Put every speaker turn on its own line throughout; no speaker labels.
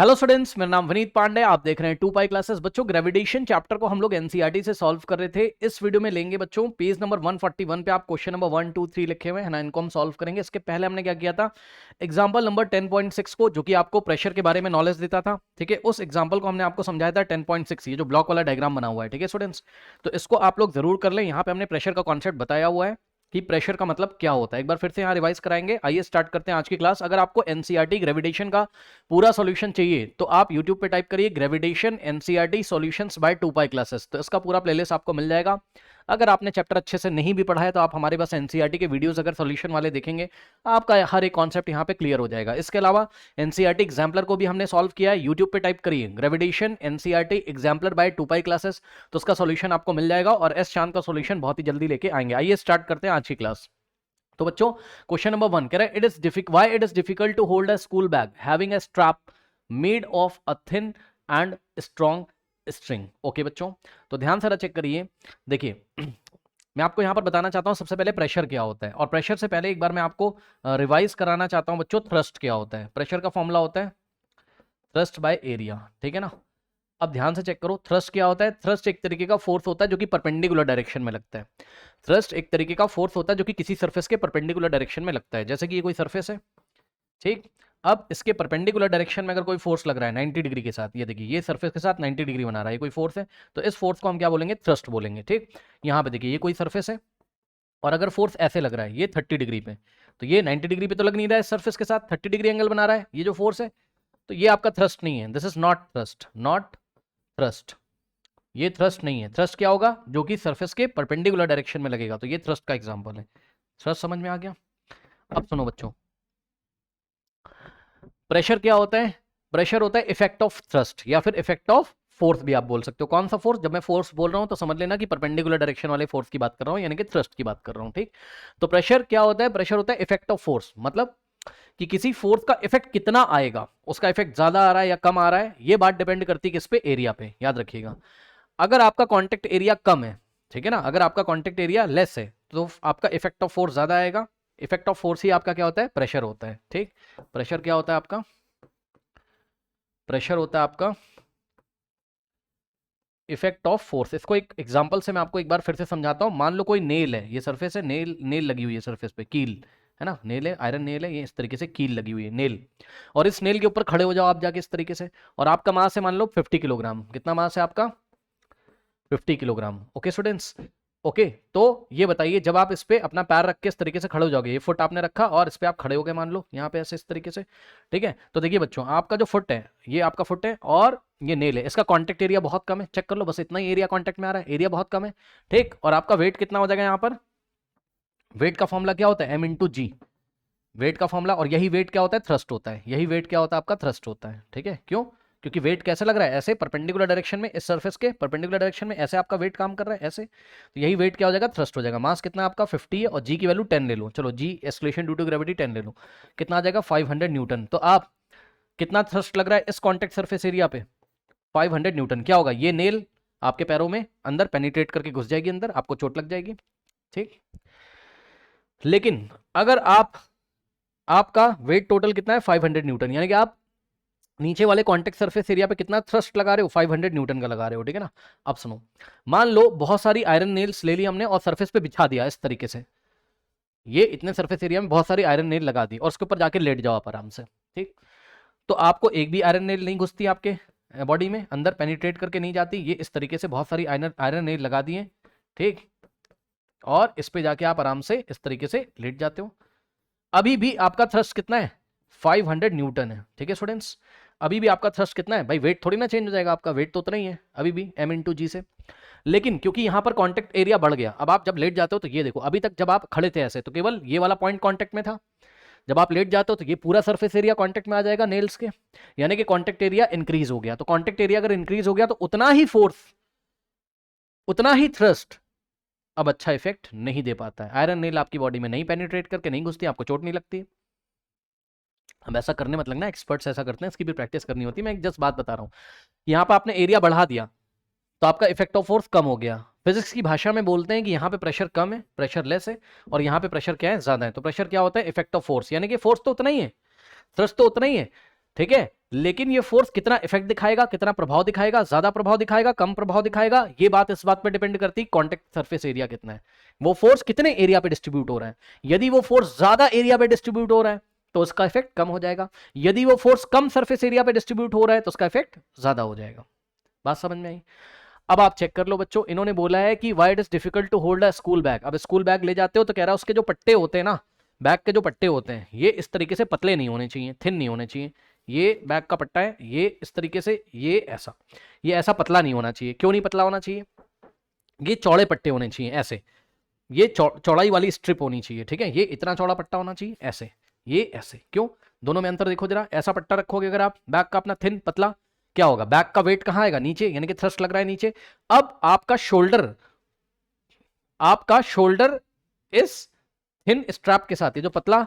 Hello students, मेरा नाम विनीत पांडे। आप देख रहे हैं 2 पाई क्लासेस। बच्चों, ग्रेविटेशन चैप्टर को हम लोग एनसीईआरटी से सॉल्व कर रहे थे। इस वीडियो में लेंगे बच्चों पेज नंबर 141 पे आप क्वेश्चन नंबर 1 2 3 लिखे हुए हैं ना, इनको हम सॉल्व करेंगे। इसके पहले हमने क्या किया था, एग्जांपल नंबर 10.6 को, जो कि आपको प्रेशर के बारे में नॉलेज देता था, ठीक है, उस एग्जाम्पल को हमने आपको समझाया था 10.6, ये जो ब्लॉक वाला डायग्राम बना हुआ है, ठीक है स्टूडेंट्स। तो इसको आप लोग जरूर कर लें। यहाँ पे हमने प्रेशर का कॉन्सेप्ट बताया हुआ है कि प्रेशर का मतलब क्या होता है। एक बार फिर से यहाँ रिवाइज कराएंगे। आइए स्टार्ट करते हैं आज की क्लास। अगर आपको एनसीईआरटी ग्रेविटेशन का पूरा सॉल्यूशन चाहिए तो आप यूट्यूब पे टाइप करिए gravitation NCERT solutions by 2 pi classes, तो इसका पूरा प्लेलिस्ट आपको मिल जाएगा। अगर आपने चैप्टर अच्छे से नहीं भी पढ़ा है तो आप हमारे पास एनसीईआरटी के वीडियोस अगर सॉल्यूशन वाले देखेंगे, आपका हर एक कॉन्सेप्ट यहाँ पे क्लियर हो जाएगा। इसके अलावा एनसीईआरटी एग्जाम्पलर को भी हमने सॉल्व किया है। यूट्यूब पे टाइप करिए gravitation NCERT exemplar by 2 pi classes, तो उसका सॉल्यूशन आपको मिल जाएगा और एस चांद का सॉल्यूशन बहुत ही जल्दी लेके आएंगे। आइए स्टार्ट करते हैं आज की क्लास। तो बच्चों, क्वेश्चन नंबर 1 कह रहा है why it is difficult to hold a school bag having a strap made of a thin and strong string. Okay बच्चों, तो ध्यान से चेक करिए। देखिए मैं आपको यहां पर बताना चाहता हूं सबसे पहले प्रेशर क्या होता है, और प्रेशर से पहले एक बार मैं आपको रिवाइज कराना चाहता हूं बच्चों, थ्रस्ट क्या होता है। प्रेशर का फॉर्मूला होता है थ्रस्ट बाय एरिया, ठीक है ना। अब ध्यान से चेक करो, थ्रस्ट क्या होता है। थ्रस्ट एक तरीके का फोर्स होता है जो कि परपेंडिकुलर डायरेक्शन में लगता है। थ्रस्ट एक तरीके का फोर्स होता है जो कि किसी सरफेस के परपेंडिकुलर डायरेक्शन में लगता है। जैसे कि ये कोई सरफेस है, ठीक। अब इसके परपेंडिकुलर डायरेक्शन में अगर कोई फोर्स लग रहा है 90 डिग्री के साथ, ये देखिए ये सरफेस के साथ 90 डिग्री बना रहा है, ये कोई फोर्स है, तो इस फोर्स को हम क्या बोलेंगे, थ्रस्ट बोलेंगे, ठीक। यहाँ पे देखिए ये कोई सरफेस है और अगर फोर्स ऐसे लग रहा है ये 30 डिग्री पे, तो ये 90 डिग्री पे तो लग नहीं रहा है, सरफेस के साथ 30 डिग्री एंगल बना रहा है ये जो फोर्स है, तो ये आपका थ्रस्ट नहीं है। This is not thrust, not thrust, ये थ्रस्ट नहीं है। थ्रस्ट क्या होगा, जो कि सरफेस के परपेंडिकुलर डायरेक्शन में लगेगा, तो ये थ्रस्ट का एग्जांपल है। थ्रस्ट समझ में आ गया। अब सुनो बच्चों, प्रेशर क्या होता है। प्रेशर होता है इफेक्ट ऑफ थ्रस्ट या फिर इफेक्ट ऑफ फोर्स भी आप बोल सकते हो। कौन सा फोर्स, जब मैं फोर्स बोल रहा हूं तो समझ लेना कि परपेंडिकुलर डायरेक्शन वाले फोर्स की बात कर रहा हूं, यानी कि थ्रस्ट की बात कर रहा हूं, ठीक। तो प्रेशर क्या होता है, प्रेशर होता है इफेक्ट ऑफ फोर्स, मतलब कि किसी फोर्स का इफेक्ट कितना आएगा, उसका इफेक्ट ज्यादा आ रहा है या कम आ रहा है, ये बात डिपेंड करती है किस पे, एरिया पे। याद रखिएगा, अगर आपका कॉन्टेक्ट एरिया कम है, ठीक है ना, अगर आपका कॉन्टेक्ट एरिया लेस है तो आपका इफेक्ट ऑफ फोर्स ज्यादा आएगा। इफेक्ट ऑफ फोर्स ही आपका क्या होता है, प्रेशर होता है, ठीक। प्रेशर क्या होता है आपका, प्रेशर होता है आपका इफेक्ट ऑफ फोर्स। इसको एक एग्जांपल से मैं आपको एक बार फिर से समझाता हूं। मान लो कोई नेल है, ये सरफेस है, नेल नेल लगी हुई है सरफेस पे, कील है ना, नेल है, आयरन नेल है, ये इस तरीके से कील लगी हुई है, नेल। और इस नेल के ऊपर खड़े हो जाओ आप जाके इस तरीके से, और आपका मास है मान लो 50 किलोग्राम। कितना मास है आपका, 50 किलोग्राम। Okay students, okay. तो ये बताइए, जब आप इस पे अपना पैर रख के इस तरीके से खड़े हो जाओगे, ये फुट आपने रखा और इस पे आप खड़े हो गए मान लो यहाँ पे ऐसे इस तरीके से, ठीक है। तो देखिए बच्चों, आपका जो फुट है, ये आपका फुट है और ये नेल है, इसका कॉन्टेक्ट एरिया बहुत कम है। चेक कर लो, बस इतना ही एरिया कॉन्टेक्ट में आ रहा है, एरिया बहुत कम है, ठीक। और आपका वेट कितना हो जाएगा यहाँ पर, वेट का फॉर्मूला क्या होता है, एम इंटू जी, वेट का फॉर्मूला। और यही वेट क्या होता है, थ्रस्ट होता है। यही वेट क्या होता है आपका, थ्रस्ट होता है, ठीक है। क्यों, क्योंकि वेट कैसे लग रहा है, ऐसे परपेंडिकुलर डायरेक्शन में, इस सरफेस के परपेंडिकुलर डायरेक्शन में ऐसे आपका वेट काम कर रहा है ऐसे, तो यही वेट क्या हो जाएगा, थ्रस्ट हो जाएगा। मास कितना आपका 50 है और जी की वैल्यू 10 ले लो, चलो जी एक्सलेशन ड्यू टू ग्रेविटी 10 ले लो, कितना आ जाएगा 500 न्यूटन। तो आप कितना थ्रस्ट लग रहा है इस कॉन्टेक्ट सरफेस एरिया पे, 500 न्यूटन। क्या होगा, ये नेल आपके पैरों में अंदर पेनिट्रेट करके घुस जाएगी अंदर, आपको चोट लग जाएगी, ठीक। लेकिन अगर आपका वेट टोटल कितना है 500 न्यूटन, यानी कि आप नीचे वाले कॉन्टेक्ट सरफेस एरिया पे कितना थ्रस्ट लगा रहे हो, 500 न्यूटन का लगा रहे हो, ठीक है ना। अब सुनो, मान लो बहुत सारी आयरन नेल्स ले ली हमने और सरफेस पे बिछा दिया इस तरीके से, ये इतने सरफेस एरिया में बहुत सारी आयरन नेल लगा दी और उसके ऊपर जाके लेट जाओ आप आराम से, ठीक। तो आपको एक भी आयरन नेल नहीं घुसती आपके बॉडी में, अंदर पेनिट्रेट करके नहीं जाती। ये इस तरीके से बहुत सारी आयरन आयरन नेल लगा दिए, ठीक। और इस पे जाके आप आराम से इस तरीके से लेट जाते हो। अभी भी आपका थ्रस्ट कितना है, 500 न्यूटन है, ठीक है स्टूडेंट्स। अभी भी आपका थ्रस्ट कितना है भाई, वेट थोड़ी ना चेंज हो जाएगा, आपका वेट तो उतना ही है अभी भी, एम इंटू जी से। लेकिन क्योंकि यहां पर कांटेक्ट एरिया बढ़ गया, अब आप जब लेट जाते हो तो ये देखो, अभी तक जब आप खड़े थे ऐसे तो केवल ये वाला पॉइंट कांटेक्ट में था, जब आप लेट जाते हो तो ये पूरा सरफेस एरिया कांटेक्ट में आ जाएगा नेल्स के, यानी कि कांटेक्ट एरिया इंक्रीज हो गया। तो कांटेक्ट एरिया अगर इंक्रीज हो गया तो उतना ही फोर्स, उतना ही थ्रस्ट अब अच्छा इफेक्ट नहीं दे पाता है। आयरन नेल आपकी बॉडी में नहीं पेनिट्रेट करके नहीं घुसती, आपको चोट नहीं लगती। अब ऐसा करने मतलब ना, एक्सपर्ट्स ऐसा करते हैं, इसकी भी प्रैक्टिस करनी होती है। मैं एक जस्ट बात बता रहा हूँ, यहाँ पर आपने एरिया बढ़ा दिया तो आपका इफेक्ट ऑफ फोर्स कम हो गया। फिजिक्स की भाषा में बोलते हैं कि यहाँ पे प्रेशर कम है, प्रेशर लेस है, और यहाँ पे प्रेशर क्या है, ज्यादा है। तो प्रेशर क्या होता है, इफेक्ट ऑफ फोर्स, यानी कि फोर्स तो उतना ही है, थ्रस्ट तो उतना ही है, ठीक है। लेकिन ये फोर्स कितना इफेक्ट दिखाएगा, कितना प्रभाव दिखाएगा, ज्यादा प्रभाव दिखाएगा, कम प्रभाव दिखाएगा, ये बात इस बात पे डिपेंड करती है कॉन्टेक्ट सरफेस एरिया कितना है, वो फोर्स कितने एरिया पे डिस्ट्रीब्यूट हो रहा है। यदि वो फोर्स ज्यादा एरिया पे डिस्ट्रीब्यूट हो रहा है तो उसका इफेक्ट कम हो जाएगा, यदि वो फोर्स कम सरफेस एरिया पे डिस्ट्रीब्यूट हो रहा है तो उसका इफेक्ट ज्यादा हो जाएगा। बात समझ में आई? अब आप चेक कर लो बच्चों, इन्होंने बोला है कि why it is difficult to hold a school bag. अब स्कूल बैग ले जाते हो तो कह रहा है उसके जो पट्टे होते हैं ना, बैग के जो पट्टे होते हैं, ये इस तरीके से पतले नहीं होने चाहिए, थिन नहीं होने चाहिए। ये बैग का पट्टा है, ये इस तरीके से, ये ऐसा पतला नहीं होना चाहिए। क्यों नहीं पतला होना चाहिए? ये चौड़े पट्टे होने चाहिए ऐसे, ये चौड़ाई वाली स्ट्रिप होनी चाहिए, ठीक है। ये इतना चौड़ा पट्टा होना चाहिए ऐसे, ये ऐसे। क्यों? दोनों में अंतर देखो जरा। ऐसा पट्टा रखोगे अगर आप बैग का अपना थिन पतला, क्या होगा? बैग का वेट कहां आएगा? नीचे, यानी कि थ्रस्ट लग रहा है नीचे। अब आपका शोल्डर इस थिन स्ट्रैप के साथ, ये जो पतला,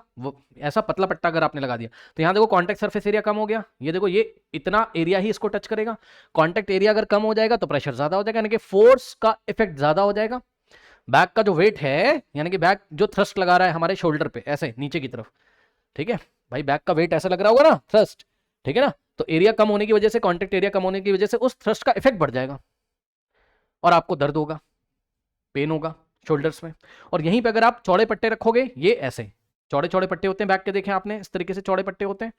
ऐसा पतला पट्टा अगर आपने लगा दिया तो यहां देखो कॉन्टेक्ट सरफेस एरिया कम हो गया। ये देखो, ये इतना एरिया ही इसको टच करेगा। कॉन्टेक्ट एरिया अगर कम हो जाएगा तो प्रेशर ज्यादा हो जाएगा, यानी कि फोर्स का इफेक्ट ज्यादा हो जाएगा। बैक का जो वेट है, यानी कि बैक जो थ्रस्ट लगा रहा है हमारे शोल्डर पे ऐसे नीचे की तरफ, ठीक है भाई, बैक का वेट ऐसा लग रहा होगा ना, थ्रस्ट, ठीक है ना। तो एरिया कम होने की वजह से, कॉन्टेक्ट एरिया कम होने की वजह से उस थ्रस्ट का इफेक्ट बढ़ जाएगा और आपको दर्द होगा, पेन होगा शोल्डर्स में। और यहीं पे अगर आप चौड़े पट्टे रखोगे, ये ऐसे चौड़े चौड़े पट्टे होते हैं बैक के, देखे आपने इस तरीके से चौड़े पट्टे होते हैं,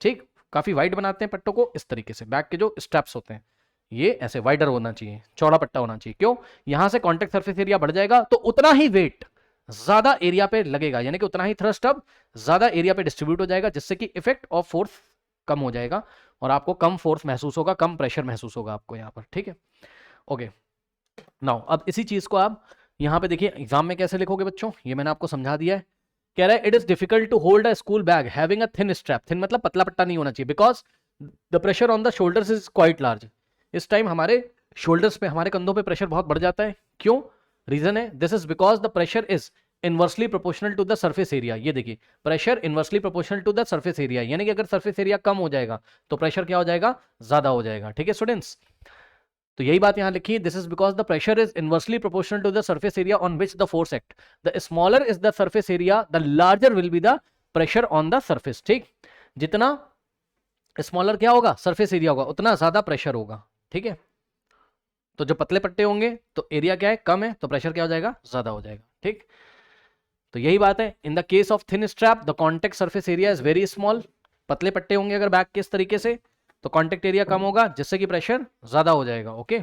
ठीक, काफी वाइड बनाते हैं पट्टों को इस तरीके से। बैक के जो स्ट्रैप्स होते हैं ये ऐसे वाइडर होना चाहिए, चौड़ा पट्टा होना चाहिए। क्यों? यहां से कॉन्टेक्ट सरफेस एरिया बढ़ जाएगा तो उतना ही वेट ज्यादा एरिया पे लगेगा, यानी कि उतना ही थ्रस्ट अब ज्यादा एरिया पे डिस्ट्रीब्यूट हो जाएगा, जिससे कि इफेक्ट ऑफ फोर्स कम हो जाएगा और आपको कम फोर्स महसूस होगा, कम प्रेशर महसूस होगा आपको यहाँ पर, ठीक है। ओके, नाउ अब इसी चीज को आप यहाँ पे देखिए एग्जाम में कैसे लिखोगे बच्चों, ये मैंने आपको समझा दिया है। कह रहा है it is difficult to hold a school bag having a thin strap, thin मतलब पतला पट्टा नहीं होना चाहिए, because the pressure on the shoulders is quite large. इस टाइम हमारे शोल्डर्स पे, हमारे कंधों पे प्रेशर बहुत बढ़ जाता है। क्यों? रीजन है, this is because the pressure is inversely proportional to the surface area. ये देखिए, pressure inversely proportional to the surface area, यानी कि अगर सरफेस एरिया कम हो जाएगा तो प्रेशर क्या हो जाएगा? ज्यादा हो जाएगा, ठीक है स्टूडेंट्स। तो यही बात यहां लिखी, this is because the pressure is inversely proportional to the surface area on which the force act, the smaller is the surface area the larger will be the pressure on the surface. ठीक, जितना smaller क्या होगा? Surface area होगा, उतना ज्यादा pressure होगा, ठीक है। तो जो पतले पट्टे होंगे तो एरिया क्या है? कम है, तो प्रेशर क्या हो जाएगा? ज्यादा हो जाएगा, ठीक। तो यही बात है, in the case of thin strap the contact surface area is very small. पतले पट्टे होंगे अगर बैक के इस तरीके से तो कॉन्टेक्ट एरिया कम होगा, जिससे कि प्रेशर ज्यादा हो जाएगा, okay.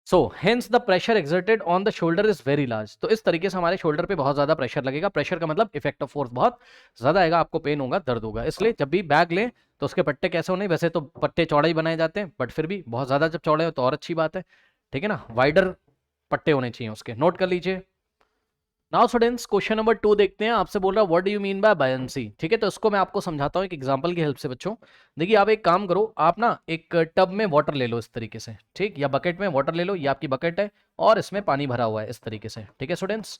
So hence the pressure exerted on the shoulder is very large. तो इस तरीके से हमारे शोल्डर पे बहुत ज्यादा प्रेशर लगेगा। प्रेशर का मतलब इफेक्ट ऑफ फोर्स बहुत ज्यादा आएगा, आपको पेन होगा, दर्द होगा। इसलिए जब भी बैग लें तो उसके पट्टे कैसे होने, वैसे तो पट्टे चौड़े ही बनाए जाते हैं, बट फिर भी बहुत ज्यादा जब चौड़े हो तो और अच्छी बात है, ठीक है ना। वाइडर पट्टे होने चाहिए उसके, नोट कर लीजिए। नाउ स्टूडेंट्स क्वेश्चन नंबर 2 देखते हैं। आपसे बोल रहा है what do you mean by buoyancy, ठीक है। तो इसको मैं आपको समझाता हूँ एक एग्जांपल की हेल्प से बच्चों। देखिए आप एक काम करो, आप ना एक टब में वाटर ले लो इस तरीके से, ठीक, या बकेट में वाटर ले लो, ये आपकी बकेट है और इसमें पानी भरा हुआ है इस तरीके से, ठीक है स्टूडेंट्स,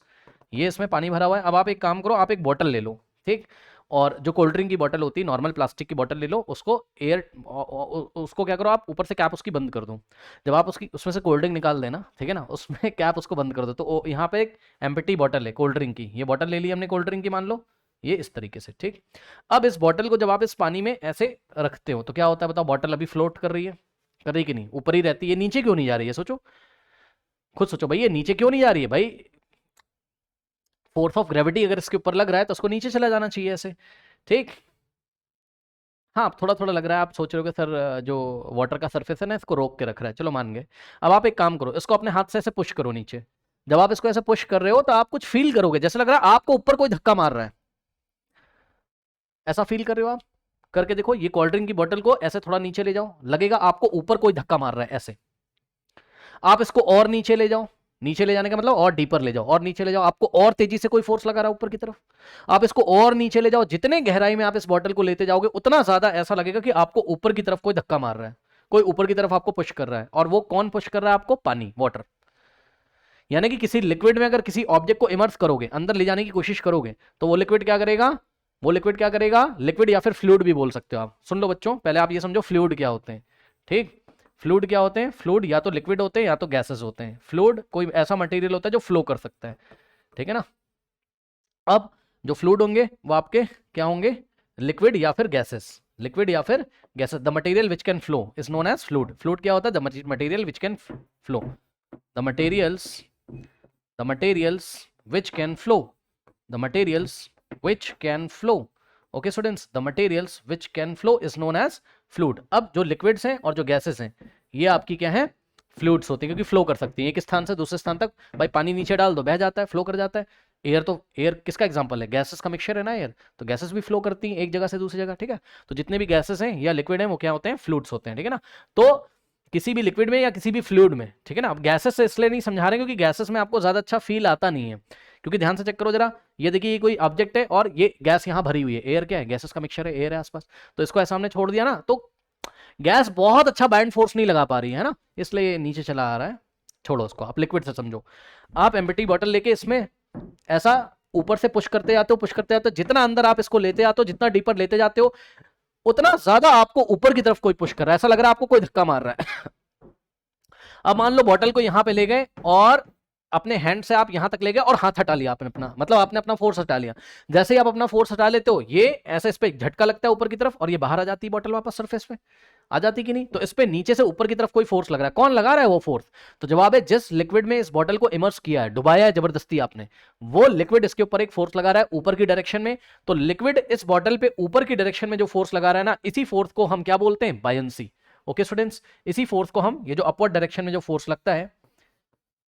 ये इसमें पानी भरा हुआ है। अब आप एक काम करो, आप एक बॉटल ले लो, ठीक, और जो कोल्ड ड्रिंक की बोतल होती है, नॉर्मल प्लास्टिक की बोतल ले लो, उसको एयर, उसको क्या करो आप, ऊपर से कैप उसकी बंद कर दो। जब आप उसकी उसमें से कोल्ड ड्रिंक निकाल देना, ठीक है ना, उसमें कैप उसको बंद कर दो, तो यहाँ पे एक एम्प्टी बोतल है कोल्ड ड्रिंक की, ये बोतल ले ली हमने कोल्ड ड्रिंक की, मान लो ये इस तरीके से, ठीक। अब इस बोतल को जब आप इस पानी में ऐसे रखते हो तो क्या होता है बताओ? बोतल अभी फ्लोट कर रही है, कर रही कि नहीं? ऊपर ही रहती है, नीचे क्यों नहीं जा रही है? सोचो, खुद सोचो भाई, ये नीचे क्यों नहीं जा रही है भाई? फोर्स ऑफ ग्रेविटी अगर इसके ऊपर लग रहा है तो उसको नीचे चला जाना चाहिए ऐसे, ठीक। हाँ, थोड़ा थोड़ा लग रहा है, आप सोच रहे हो कि सर जो वाटर का सरफेस है ना इसको रोक के रख रहा है, चलो मान गए। अब आप एक काम करो, इसको अपने हाथ से ऐसे पुश करो नीचे। जब आप इसको ऐसे पुश कर रहे हो तो आप कुछ फील करोगे, जैसे लग रहा है आपको ऊपर कोई धक्का मार रहा है, ऐसा फील कर रहे हो आप? करके देखो, ये कोल्ड ड्रिंक की बोतल को ऐसे थोड़ा नीचे ले जाओ, लगेगा आपको ऊपर कोई धक्का मार रहा है ऐसे। आप इसको और नीचे ले जाओ, नीचे ले जाने का मतलब और डीपर ले जाओ, और नीचे ले जाओ, आपको और तेजी से कोई फोर्स लगा रहा है ऊपर की तरफ। आप इसको और नीचे ले जाओ, जितने गहराई में आप इस बोतल को लेते जाओगे उतना ज्यादा ऐसा लगेगा कि आपको ऊपर की तरफ कोई धक्का मार रहा है, कोई ऊपर की तरफ आपको पुश कर रहा है। और वो कौन पुश कर रहा है आपको? पानी, वाटर। यानी कि किसी लिक्विड में अगर किसी ऑब्जेक्ट को इमर्स करोगे, अंदर ले जाने की कोशिश करोगे, तो वो लिक्विड क्या करेगा? वो लिक्विड क्या करेगा? लिक्विड या फिर फ्लूइड भी बोल सकते हो आप। सुन लो बच्चों, पहले आप ये समझो फ्लूइड क्या होते हैं, ठीक। फ्लूइड क्या होते हैं? फ्लूइड या तो लिक्विड होते हैं या तो गैसेस होते हैं। फ्लूइड कोई ऐसा मटेरियल होता है जो फ्लो कर सकता है, ठीक है ना। अब जो फ्लूइड होंगे वो आपके क्या होंगे? लिक्विड या फिर गैसेस, लिक्विड या फिर gases. The material which can flow is known as fluid. Fluid क्या होता है? The material which can flow, the materials which can flow, the materials which can flow, okay students, the materials which can flow is known as fluid। अब जो liquids हैं और जो gases हैं ये आपकी क्या है? फ्लूइड्स होती है, क्योंकि फ्लो कर सकती है एक स्थान से दूसरे स्थान तक। भाई पानी नीचे डाल दो बह जाता है, फ्लो कर जाता है। एयर, तो एयर किसका एग्जांपल है? गैसेस का मिक्सचर है ना एयर, तो गैसेस भी फ्लो करती हैं एक जगह से दूसरी जगह, ठीक है। तो जितने भी गैसेस हैं या लिक्विड हैं वो क्या होते हैं? फ्लूइड्स होते हैं, ठीक है ना। तो किसी भी लिक्विड में या किसी भी फ्लूइड में, ठीक है ना। अब गैसेस से इसलिए नहीं समझा रहे क्योंकि गैसेस में आपको ज्यादा अच्छा फील आता नहीं है, क्योंकि ध्यान से चेक करो जरा, ये देखिए ये कोई ऑब्जेक्ट है और ये गैस यहाँ भरी हुई है, एयर क्या है? गैसेस का मिक्सचर है, एयर है आसपास। तो इसको ऐसा हमने छोड़ दिया ना, तो गैस बहुत अच्छा बाइंड फोर्स नहीं लगा पा रही है ना, इसलिए नीचे चला आ रहा है। छोड़ो उसको, आप लिक्विड से समझो। आप एम्प्टी बॉटल लेके इसमें ऐसा ऊपर से पुश करते जाते हो, पुश करते जाते हो, जितना अंदर आप इसको लेते जाते हो, जितना डीपर लेते जाते हो, उतना ज्यादा आपको ऊपर की तरफ कोई पुश कर रहा है, ऐसा लग रहा है आपको कोई धक्का मार रहा है। अब मान लो बॉटल को यहां पे ले गए और अपने हैंड से आप यहां तक ले गए और हाथ हटा लिया आपने अपना, मतलब आपने अपना फोर्स हटा लिया। जैसे ही आप अपना फोर्स हटा लेते हो, ये ऐसे इस पे झटका लगता है ऊपर की तरफ और ये बाहर आ जाती है बॉटल, वापस सरफेस पे आ जाती कि नहीं। तो इस पे नीचे से ऊपर की तरफ कोई फोर्स लग रहा है, कौन लगा रहा है वो फोर्स? तो जवाब है, जिस लिक्विड में इस बॉटल को इमर्स किया है, डुबाया है जबरदस्ती आपने, वो लिक्विड इसके ऊपर एक फोर्स लगा रहा है ऊपर की डायरेक्शन में। तो लिक्विड इस बॉटल पे ऊपर की डायरेक्शन में जो फोर्स लगा रहा है ना, इसी फोर्स को हम क्या बोलते हैं? बायंसी। ओके स्टूडेंट्स, इसी फोर्स को हम, ये जो अपवर्ड डायरेक्शन में जो फोर्स लगता है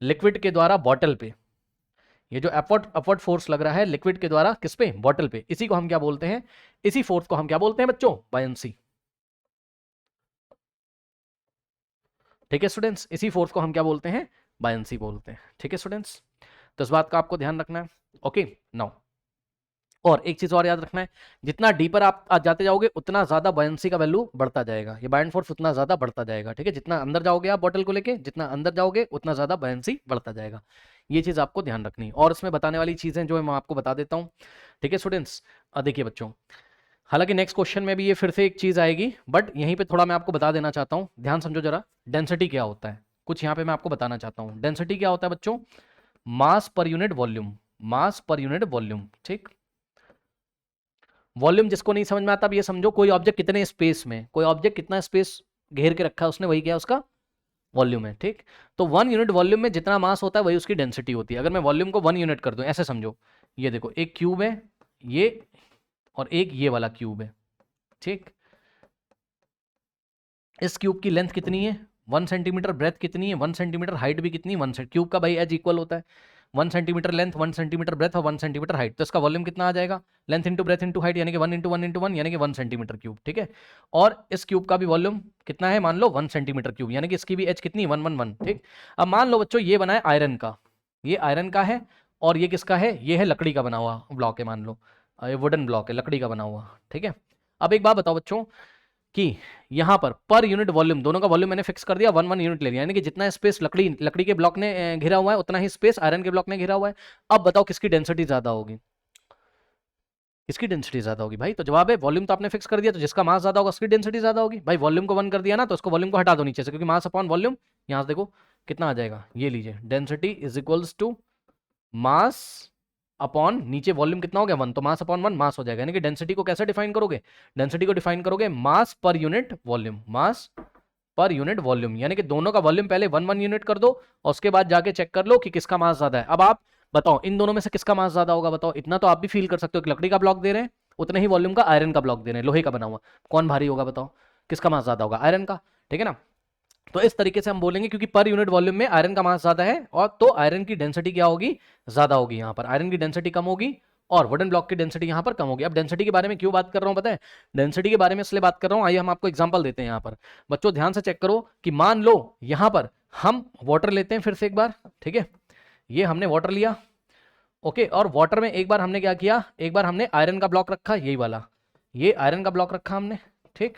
लिक्विड के द्वारा बॉटल पे, ये जो अपवर्ड फोर्स लग रहा है लिक्विड के द्वारा किस पे? बॉटल पे, इसी को हम क्या बोलते हैं? इसी फोर्स को हम क्या बोलते हैं बच्चों? बायंसी। ठीक है स्टूडेंट्स, इसी फोर्स को हम क्या बोलते हैं? बायंसी बोलते हैं। ठीक है स्टूडेंट्स, तो इस बात का आपको ध्यान रखना है। ओके नाउ, और एक चीज और याद रखना है, जितना डीपर आप जाते जाओगे उतना ज्यादा बायंसी का वैल्यू बढ़ता जाएगा, ये बाइंड फोर्स उतना ज्यादा बढ़ता जाएगा। ठीक है, जितना अंदर जाओगे आप बॉटल को लेके, जितना अंदर जाओगे उतना ज्यादा बायंसी बढ़ता जाएगा। ये चीज आपको ध्यान रखनी है। और इसमें बताने वाली चीजें जो है मैं आपको बता देता हूँ। ठीक है स्टूडेंट्स, देखिए बच्चों, हालांकि नेक्स्ट क्वेश्चन में भी ये फिर से एक चीज आएगी, बट यहीं पे थोड़ा मैं आपको बता देना चाहता हूँ, ध्यान समझो जरा। डेंसिटी क्या होता है, कुछ यहाँ पे मैं आपको बताना चाहता हूँ। डेंसिटी क्या होता है बच्चों? मास पर यूनिट वॉल्यूम, मास पर यूनिट वॉल्यूम। ठीक, वॉल्यूम जिसको नहीं समझ में आता, अब ये समझो कोई ऑब्जेक्ट कितने स्पेस में, कोई ऑब्जेक्ट कितना स्पेस घेर के रखा है उसने, वही क्या उसका वॉल्यूम है। ठीक, तो 1 यूनिट वॉल्यूम में जितना मास होता है वही उसकी डेंसिटी होती है। अगर मैं वॉल्यूम को 1 यूनिट कर दूं, ऐसे समझो, ये देखो एक क्यूब है ये, और एक ये वाला क्यूब है। ठीक, इस क्यूब की लेंथ कितनी है? 1 सेंटीमीटर, ब्रेथ कितनी है? 1 सेंटीमीटर, हाइट भी कितनी है? 1 सेंटीमीटर। क्यूब का भाई एज इक्वल होता है 1 सेंटीमीटर लेंथ, 1 सेंटीमीटर ब्रेथ और 1 सेंटीमीटर हाइट। तो इसका वॉल्यूम कितना आ जाएगा? Length into breadth into height, यानी कि 1 इंटू 1 इंटू 1, यानी कि 1 सेंटीमीटर क्यूब। ठीक है, और इस क्यूब का भी वॉल्यूम कितना है? मान लो 1 सेंटीमीटर क्यूब, यानी कि इसकी भी एच कितनी? 111। ठीक, अब मान लो बच्चों ये बना है आयरन का, ये आयरन का है, और ये किसका है? ये है लकड़ी का बना हुआ ब्लॉक है, मान लो ये वुडन ब्लॉक है, लकड़ी का बना हुआ। ठीक है, अब एक बात बताओ बच्चों कि यहां पर यूनिट वॉल्यूम, दोनों का वॉल्यूम मैंने फिक्स कर दिया, 1 यूनिट ले लिया, यानी कि जितना स्पेस लकड़ी के ब्लॉक ने घिरा हुआ है उतना ही स्पेस आयरन के ब्लॉक ने घिरा हुआ है। अब बताओ किसकी डेंसिटी ज्यादा होगी? किसकी डेंसिटी ज्यादा होगी भाई? तो जवाब है, वॉल्यूम तो आपने फिक्स कर दिया, तो जिसका मास ज्यादा होगा उसकी डेंसिटी ज्यादा होगी। भाई वॉल्यूम को 1 कर दिया ना, तो उसको वॉल्यूम को हटा दो नीचे से, क्योंकि मास अपॉन वॉल्यूम, यहां से देखो कितना आ जाएगा, ये लीजिए, density is equals to mass upon, नीचे वॉल्यूम कितना हो गया? 1, तो मास अपॉन 1 मास हो जाएगा। यानी कि डेंसिटी को कैसे डिफाइन करोगे? डेंसिटी को डिफाइन करोगे मास पर यूनिट वॉल्यूम, मास पर यूनिट वॉल्यूम, यानी कि दोनों का वॉल्यूम पहले 1 यूनिट कर दो और उसके बाद जाके चेक कर लो कि किसका मास ज्यादा है। अब आप बताओ इन दोनों में से किसका मास ज्यादा होगा? बताओ, इतना तो आप भी फील कर सकते हो कि लकड़ी का ब्लॉक दे रहे हैं, उतने ही वॉल्यूम का आयरन का ब्लॉक दे रहे हैं, लोहे का बना हुआ, कौन भारी होगा? बताओ किसका मास ज्यादा होगा? आयरन का। ठीक है ना, तो इस तरीके से हम बोलेंगे, क्योंकि पर यूनिट वॉल्यूम में आयरन का मास ज्यादा है, और तो आयरन की डेंसिटी क्या होगी? ज्यादा होगी। यहां पर आयरन की डेंसिटी कम होगी और वुडन ब्लॉक की डेंसिटी यहां पर कम होगी। अब डेंसिटी के बारे में क्यों बात कर रहा हूं पता है? डेंसिटी के बारे में इसलिए बात कर रहा हूं, आइए हम आपको एग्जांपल देते हैं। यहां पर बच्चों ध्यान से चेक करो कि मान लो यहां पर हम वाटर लेते हैं फिर से एक बार। ठीक है, ये हमने वाटर लिया, ओके, और वाटर में एक बार हमने क्या किया? एक बार हमने आयरन का ब्लॉक रखा, यही वाला, ये आयरन का ब्लॉक रखा हमने। ठीक,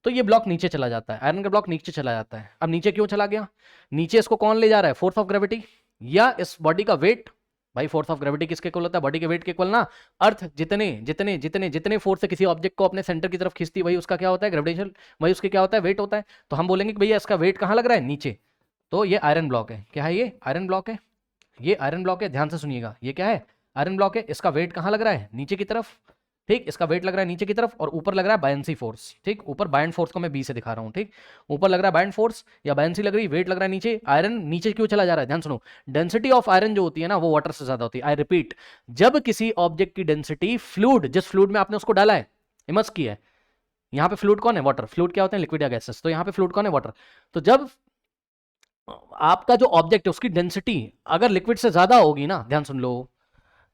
तो ये ब्लॉक नीचे चला जाता है, आयरन का ब्लॉक नीचे चला जाता है। अब नीचे क्यों चला गया? नीचे इसको कौन ले जा रहा है? फोर्स ऑफ ग्रेविटी या इस बॉडी का वेट? भाई फोर्स ऑफ ग्रेविटी किसके इक्वल होता है? बॉडी के वेट के इक्वल ना। अर्थ जितने जितने जितने जितने फोर्स से किसी ऑब्जेक्ट को अपने सेंटर की तरफ खींचती, वही उसका क्या होता है? ग्रेविटेशन, वही उसके क्या होता है? वेट होता है। तो हम बोलेंगे कि भैया इसका वेट कहाँ लग रहा है? नीचे। तो ये आयरन ब्लॉक है, क्या है? ये आयरन ब्लॉक है, ये आयरन ब्लॉक है, ध्यान से सुनिएगा, ये क्या है? आयरन ब्लॉक है, इसका वेट कहाँ लग रहा है? नीचे की तरफ। ठीक, इसका वेट लग रहा है नीचे की तरफ और ऊपर लग रहा है बायंसी फोर्स। ठीक, ऊपर बायंट फोर्स को मैं बी से दिखा रहा हूँ। ठीक, ऊपर लग रहा है बायंट फोर्स या बायंसी लग रही है, वेट लग रहा है नीचे, आयरन नीचे क्यों चला जा रहा है, ध्यान सुनो। डेंसिटी ऑफ आयरन जो होती है ना वो वाटर से ज्यादा होती है। आई रिपीट, जब किसी ऑब्जेक्ट की डेंसिटी फ्लूइड, जिस फ्लूइड में आपने उसको डाला है, इमर्स किया है, यहाँ पे फ्लूइड कौन है, वाटर। फ्लूइड क्या होते हैं, लिक्विड या गैसेस, तो यहाँ पे फ्लूइड कौन है, वाटर। तो जब आपका जो ऑब्जेक्ट है उसकी डेंसिटी अगर लिक्विड से ज्यादा होगी ना, ध्यान सुन लो,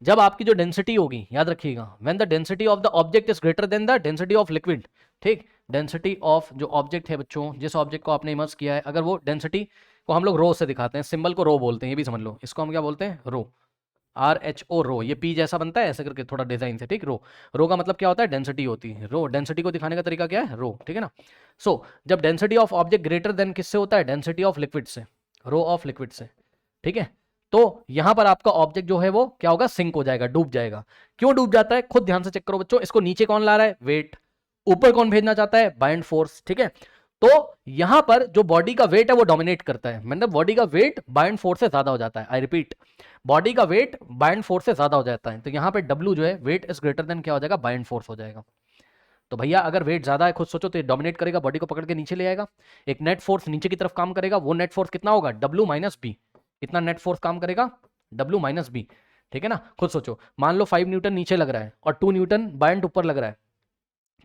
जब आपकी जो डेंसिटी होगी, याद रखिएगा, when the density of the object is greater then the density of liquid. ठीक, डेंसिटी ऑफ जो ऑब्जेक्ट है बच्चों, जिस ऑब्जेक्ट को आपने इमर्स किया है, अगर वो डेंसिटी को हम लोग रो से दिखाते हैं, सिंबल को रो बोलते हैं, ये भी समझ लो, इसको हम क्या बोलते हैं, रो, RHO, रो, ये पी जैसा बनता है ऐसे करके थोड़ा डिजाइन से। ठीक, रो, रो का मतलब क्या होता है, डेंसिटी होती है। रो, डेंसिटी को दिखाने का तरीका क्या है, रो, ठीक है ना। सो जब density of object greater than किससे होता है, डेंसिटी ऑफ लिक्विड से, रो ऑफ लिक्विड से। ठीक है, तो यहां पर आपका ऑब्जेक्ट जो है वो क्या होगा, सिंक हो जाएगा, डूब जाएगा। क्यों डूब जाता है, खुद ध्यान से चेक करो बच्चों, इसको नीचे कौन ला रहा है, वेट, ऊपर कौन भेजना चाहता है, बाइंड फोर्स। ठीक है, तो यहां पर जो बॉडी का वेट है वो डोमिनेट करता है, मतलब बॉडी का वेट बाइंड फोर्स से ज्यादा हो जाता है। आई रिपीट, बॉडी का वेट बाइंड फोर्स से ज्यादा हो जाता है, तो यहां पे W जो है, वेट इज ग्रेटर देन क्या हो जाएगा, बाइंड फोर्स हो जाएगा। तो भैया अगर वेट ज्यादा है, खुद सोचो, तो ये डोमिनेट करेगा, बॉडी को पकड़ के नीचे ले आएगा। एक नेट फोर्स नीचे की तरफ काम करेगा, वो नेट फोर्स कितना होगा, W माइनस बी। कितना नेट फोर्स काम करेगा, W माइनस बी। ठीक है ना, खुद सोचो, मान लो 5 न्यूटन नीचे लग रहा है और 2 न्यूटन बाइंड ऊपर लग रहा है,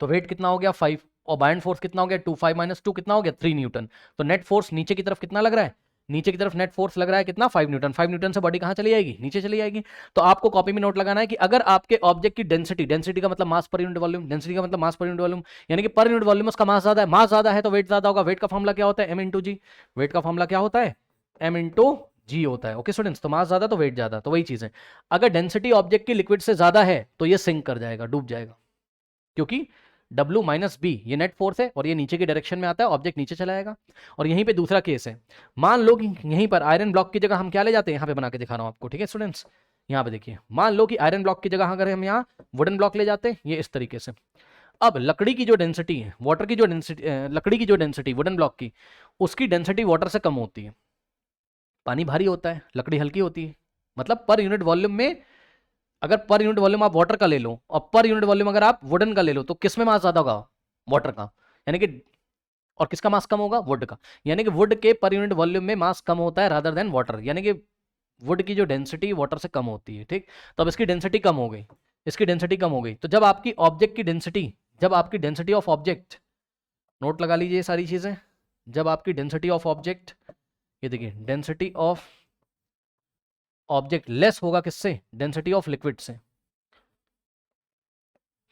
तो वेट कितना हो गया, 5, और बाइंड फोर्स कितना हो गया, 2, 5 माइनस 2 कितना हो गया, 3 न्यूटन। तो नेट फोर्स नीचे की तरफ कितना लग रहा है, नीचे की तरफ नेट फोर्स लग रहा है कितना, 5 न्यूटन। 5 न्यूटन से बॉडी कहां चली जाएगी, नीचे चली जाएगी। तो आपको कॉपी में नोट लगाना है कि अगर आपके ऑब्जेक्ट की डेंसिटी, डेंसिटी का मतलब मास पर यूनिट वॉल्यूम, डेंसिटी का मतलब मास पर यूनिट वॉल्यूम, यानी कि पर यूनिट वॉल्यूम उसका मास ज्यादा है, मास ज्यादा है तो वेट ज्यादा होगा। वेट का फॉर्मूला क्या होता है, m इंटू जी। वेट का फॉर्मूला क्या होता है, m इंटू जी होता है। ओके स्टूडेंट्स, तो मास ज्यादा तो वेट ज्यादा, तो वही चीज है। अगर डेंसिटी ऑब्जेक्ट की लिक्विड से ज्यादा है तो ये सिंक कर जाएगा, डूब जाएगा, क्योंकि W माइनस बी ये नेट फोर्स है और ये नीचे की डायरेक्शन में आता है, ऑब्जेक्ट नीचे चला जाएगा। और यहीं पे दूसरा केस है, मान लो कि यहीं पर आयरन ब्लॉक की जगह हम क्या ले जाते हैं, यहाँ पे बना के दिखा रहा हूँ आपको। ठीक है स्टूडेंट्स, यहाँ पे देखिए, मान लो कि आयरन ब्लॉक की जगह अगर हम यहाँ वुडन ब्लॉक ले जाते हैं, ये इस तरीके से। अब लकड़ी की जो डेंसिटी है, वाटर की जो डेंसिटी, लकड़ी की जो डेंसिटी वुडन ब्लॉक की, उसकी डेंसिटी वाटर से कम होती है। पानी भारी होता है, लकड़ी हल्की होती है, मतलब पर यूनिट वॉल्यूम में, अगर पर यूनिट वॉल्यूम आप वाटर का ले लो और पर यूनिट वॉल्यूम अगर आप वुडन का ले लो, तो किस में मास ज्यादा होगा, वाटर का, यानी कि, और किसका मास कम होगा, वुड का। यानी कि वुड के पर यूनिट वॉल्यूम में मास कम होता है रादर देन वाटर, यानी कि वुड की जो डेंसिटी वाटर से कम होती है। ठीक, तो अब इसकी डेंसिटी कम हो गई, इसकी डेंसिटी कम हो गई, तो जब आपकी ऑब्जेक्ट की डेंसिटी, जब आपकी डेंसिटी ऑफ ऑब्जेक्ट, नोट लगा लीजिए सारी चीजें, जब आपकी डेंसिटी ऑफ ऑब्जेक्ट, ये देखिए डेंसिटी ऑफ ऑब्जेक्ट लेस होगा किससे, डेंसिटी ऑफ लिक्विड से।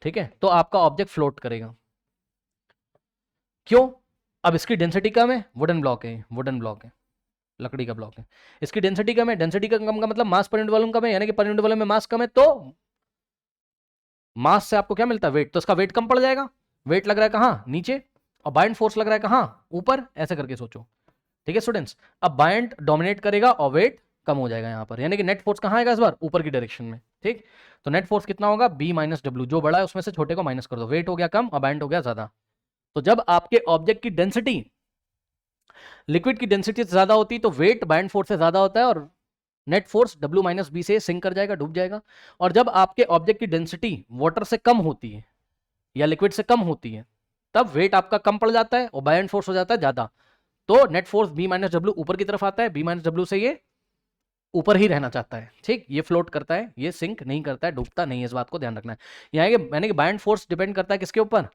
ठीक है, तो आपका ऑब्जेक्ट फ्लोट करेगा। क्यों, अब इसकी डेंसिटी कम है, वुडन ब्लॉक है, वुडन ब्लॉक है, लकड़ी का ब्लॉक है, इसकी डेंसिटी कम है, डेंसिटी का कम का मतलब मास पर यूनिट वॉल्यूम कम है, यानी कि पर यूनिट वॉल्यूम में मास कम है, तो मास से आपको क्या मिलता है, वेट, तो इसका वेट कम पड़ जाएगा। वेट लग रहा है कहाँ, नीचे, और बाइंड फोर्स लग रहा है कहाँ, ऊपर, ऐसे करके सोचो। ठीक है स्टूडेंट्स, अब बाइंड डोमिनेट करेगा और वेट कम हो जाएगा यहाँ पर, यानी कि नेट फोर्स कहाँ आएगा इस बार, ऊपर की डायरेक्शन में। ठीक, तो नेट फोर्स कितना होगा, B माइनस डब्ल्यू, जो बड़ा है उसमें से छोटे को माइनस कर दो, वेट हो गया कम और बाइंड हो गया ज्यादा। तो जब आपके ऑब्जेक्ट की डेंसिटी लिक्विड की डेंसिटी से ज्यादा होती है तो वेट बाइंड फोर्स से ज्यादा होता है और net force W minus B से सिंक कर जाएगा, डूब जाएगा। और जब आपके ऑब्जेक्ट की डेंसिटी वाटर से कम होती है या लिक्विड से कम होती है, तब वेट आपका कम पड़ जाता है और बाइंड फोर्स हो जाता है ज्यादा, तो net force B minus W ऊपर की तरफ आता है, B माइनस डब्ल्यू से ये ऊपर ही रहना चाहता है। ठीक, ये फ्लोट करता है, ये सिंक नहीं करता है, डूबता नहीं है, इस बात को ध्यान रखना है। यहाँ कि मैंने कि बाइंड फोर्स डिपेंड करता है किसके ऊपर,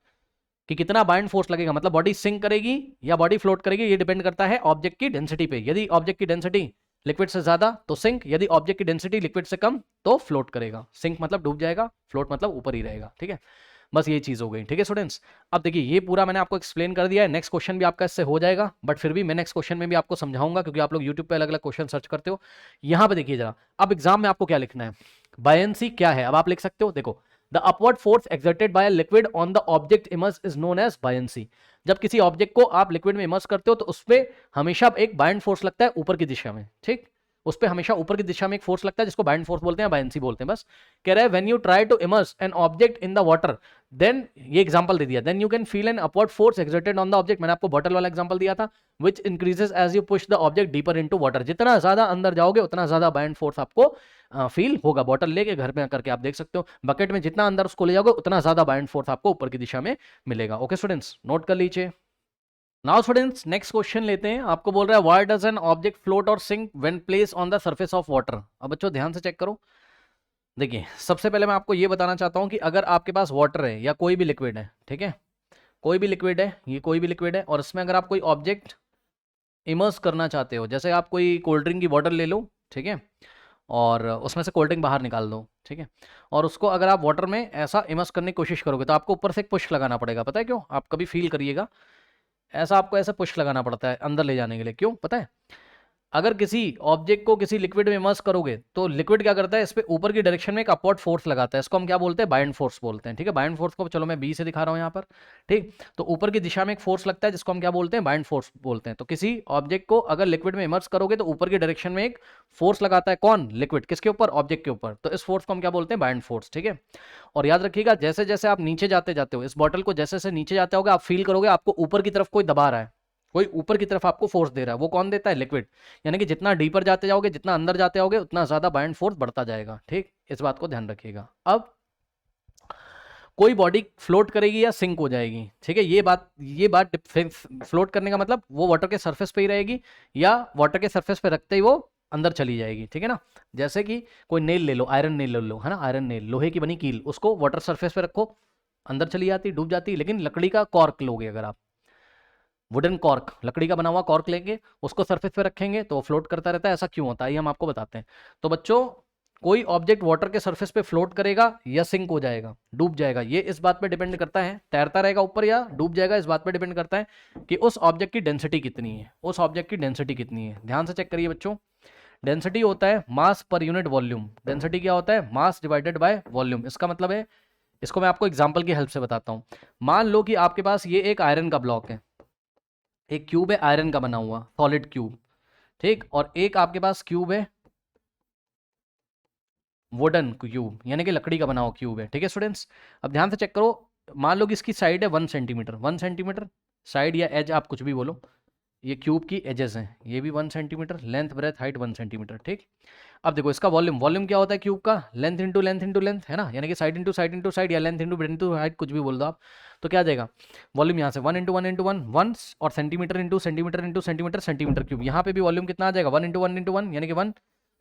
कि कितना बाइंड फोर्स लगेगा, मतलब बॉडी सिंक करेगी या बॉडी फ्लोट करेगी, ये डिपेंड करता है ऑब्जेक्ट की डेंसिटी पे। यदि ऑब्जेक्ट की डेंसिटी लिक्विड से ज्यादा तो सिंक, यदि ऑब्जेक्ट की डेंसिटी लिक्विड से कम तो फ्लोट करेगा। सिंक मतलब डूब जाएगा, फ्लोट मतलब ऊपर ही रहेगा। ठीक है, बस ये चीज हो गई। ठीक है स्टूडेंट्स, अब देखिए ये पूरा मैंने आपको एक्सप्लेन कर दिया है, नेक्स्ट क्वेश्चन भी आपका इससे हो जाएगा, बट फिर भी मैं नेक्स्ट क्वेश्चन में भी आपको समझाऊंगा, क्योंकि आप लोग यूट्यूब पे अलग अलग क्वेश्चन सर्च करते हो। यहाँ पे देखिए जरा, अब एग्जाम में आपको क्या लिखना है, बायंसी क्या है, अब आप लिख सकते हो, देखो, the upward force exerted by a liquid on the object immerse is known as buoyancy. जब किसी ऑब्जेक्ट को आप लिक्विड में इमर्स करते हो तो उसपे हमेशा एक बाइंड फोर्स लगता है ऊपर की दिशा में। ठीक, उस पर हमेशा ऊपर की दिशा में एक फोर्स लगता है जिसको बाइंड फोर्स बोलते हैं, बायंसी बोलते हैं। बस कह रहा है when you try to immerse an object in the water, then ये एग्जांपल दे दिया, then you can feel an upward force exerted on the object. मैंने आपको बॉटल वाला एग्जांपल दिया था, which increases as you push the object deeper into water. जितना ज्यादा अंदर जाओगे उतना ज्यादा बाइंड फोर्स आपको फील होगा। बॉटल लेके घर में करके आप देख सकते हो, बकेट में जितना अंदर उसको ले जाओगे उतना ज्यादा बाइंड फोर्स आपको ऊपर की दिशा में मिलेगा। ओके स्टूडेंट्स, नोट कर लीजिए। नाउ स्टूडेंट्स नेक्स्ट क्वेश्चन लेते हैं। आपको बोल रहा है why does an object float और sink when place on the surface of water. अब बच्चों ध्यान से चेक करो। देखिए सबसे पहले मैं आपको ये बताना चाहता हूं कि अगर आपके पास वाटर है या कोई भी लिक्विड है, ठीक है, कोई भी लिक्विड है, ये कोई भी लिक्विड है, और इसमें अगर आप कोई ऑब्जेक्ट इमर्स करना चाहते हो, जैसे आप कोई कोल्ड ड्रिंक की बॉटल ले लो, ठीक है, और उसमें से कोल्ड ड्रिंक बाहर निकाल दो, ठीक है, और उसको अगर आप वाटर में ऐसा इमर्स करने की कोशिश करोगे तो आपको ऊपर से एक पुश लगाना पड़ेगा। पता है क्यों? आप कभी फील करिएगा, ऐसा आपको ऐसा पुश लगाना पड़ता है अंदर ले जाने के लिए। क्यों पता है? अगर किसी ऑब्जेक्ट को किसी लिक्विड में इमर्स करोगे तो लिक्विड क्या करता है, इस पे ऊपर की डायरेक्शन में एक अपवर्ड फोर्स लगाता है। इसको हम क्या बोलते हैं? बाइंड फोर्स बोलते हैं। ठीक है, बाइंड फोर्स को चलो मैं बी से दिखा रहा हूं यहाँ पर। ठीक, तो ऊपर की दिशा में एक फोर्स लगता है जिसको हम क्या बोलते हैं? बाइंड फोर्स बोलते हैं। तो किसी ऑब्जेक्ट को अगर लिक्विड में इमर्स करोगे तो ऊपर की डायरेक्शन में एक फोर्स लगाता है। कौन? लिक्विड। किसके ऊपर? ऑब्जेक्ट के ऊपर। तो इस फोर्स को हम क्या बोलते हैं? Bind force. ठीक है, और याद रखिएगा जैसे जैसे आप नीचे जाते जाते हो, इस बॉटल को जैसे जैसे नीचे जाते होगे आप फील करोगे आपको ऊपर की तरफ कोई दबा रहा है, कोई ऊपर की तरफ आपको फोर्स दे रहा है। वो कौन देता है? लिक्विड। यानी कि जितना डीपर जाते जाओगे, जितना अंदर जाते जाओगे, उतना ज्यादा बाइंड फोर्स बढ़ता जाएगा। ठीक, इस बात को ध्यान रखिएगा। अब कोई बॉडी फ्लोट करेगी या सिंक हो जाएगी, ठीक है, ये बात फ्लोट करने का मतलब वो वाटर के सरफेस पे ही रहेगी या वाटर के सरफेस पे रखते ही वो अंदर चली जाएगी। ठीक है ना, जैसे कि कोई नेल ले लो, आयरन नेल ले लो, है ना, आयरन नेल, लोहे की बनी कील, उसको वाटर सरफेस पे रखो, अंदर चली जाती, डूब जाती। लेकिन लकड़ी का कॉर्क लोगे अगर आप, वुडन कॉर्क, लकड़ी का बना हुआ कॉर्क लेंगे, उसको सरफेस पे रखेंगे तो वो फ्लोट करता रहता है। ऐसा क्यों होता है ये हम आपको बताते हैं। तो बच्चों कोई ऑब्जेक्ट वाटर के सरफेस पे फ्लोट करेगा या सिंक हो जाएगा, डूब जाएगा, ये इस बात पे डिपेंड करता है, तैरता रहेगा ऊपर या डूब जाएगा, इस बात पे डिपेंड करता है कि उस ऑब्जेक्ट की डेंसिटी कितनी है, उस ऑब्जेक्ट की डेंसिटी कितनी है। ध्यान से चेक करिए बच्चों, डेंसिटी होता है मास पर यूनिट वॉल्यूम। डेंसिटी क्या होता है? Mass divided by volume. इसका मतलब है, इसको मैं आपको एग्जांपल की हेल्प से बताता हूं। मान लो कि आपके पास ये एक आयरन का ब्लॉक है, एक क्यूब है आयरन का बना हुआ, सॉलिड क्यूब, ठीक, और एक आपके पास क्यूब है वुडन क्यूब, यानी कि लकड़ी का बना हुआ क्यूब है। ठीक है स्टूडेंट्स, अब ध्यान से चेक करो। मान लो कि इसकी साइड है 1 सेंटीमीटर, 1 सेंटीमीटर साइड या एज, आप कुछ भी बोलो, ये क्यूब की एजेस हैं, ये भी 1 centimetre, length breadth height 1 centimetre. ठीक, अब देखो इसका वॉल्यूम, वॉल्यूम क्या होता है क्यूब का? Length into length into length, है ना, यानी कि side into side into side, या length into breadth into height, कुछ भी बोल दो आप। तो क्या आ जाएगा वॉल्यूम? यहाँ से 1 इंटू 1 इंटू 1 वन, और centimetre into centimetre into centimetre, centimetre cube. यहाँ पे भी वॉल्यूम कितना आ जाएगा? 1 इंटू 1 इंटू 1, यानी कि 1